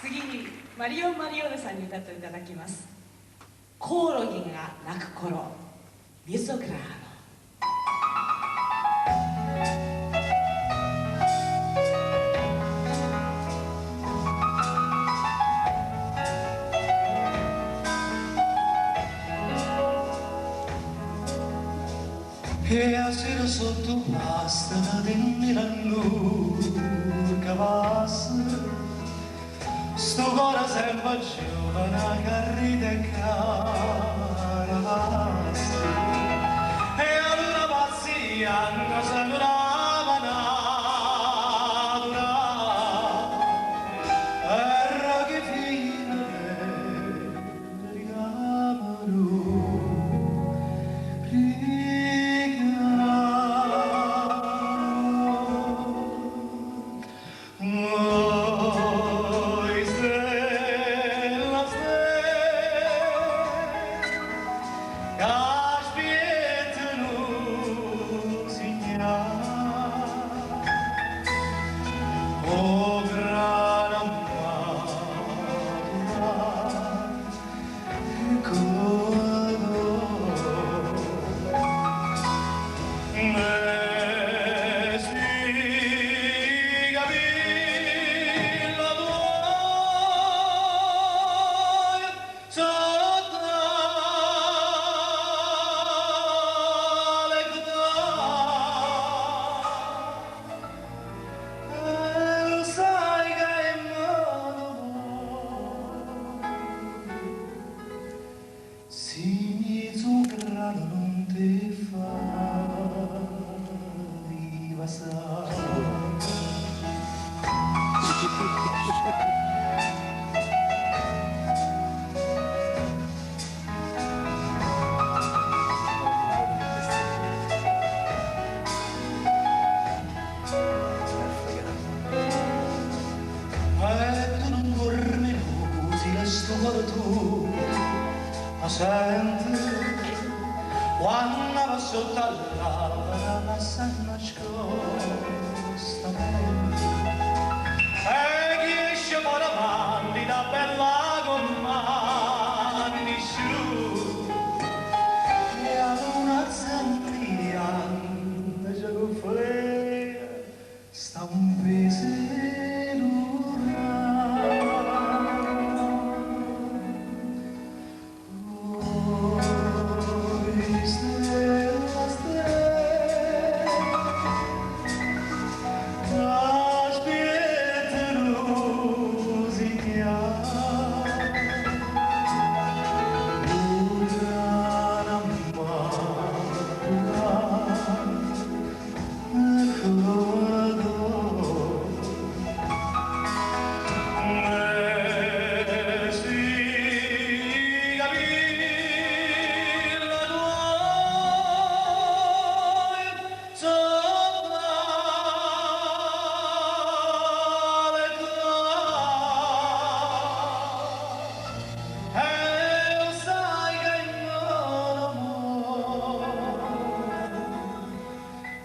次にマリオン・マリオーネさんに歌っていただきます。コオロギが鳴く頃、ビソグラーノ。E a sera sotto la strada di Milano cavasse sto cuore sempre giovane che ride e caravasse e ad una pazzia non sembrava natura era che fine richiamano. Non ti fa tu non vorrei così la storia tu ma senti quando va sotto all'alba la sanna nascosta e chi esce fuori avanti da bella con mani su e a una zanzia già con fredda sta un peso.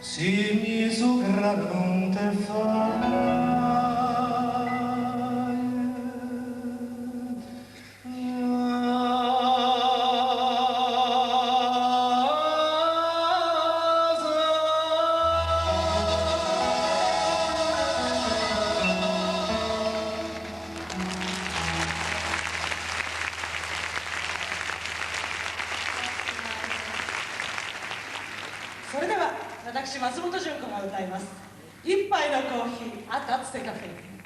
Se mi zucchero non te faそれでは私松本純子が歌います。一杯のコーヒー、熱々カフェ。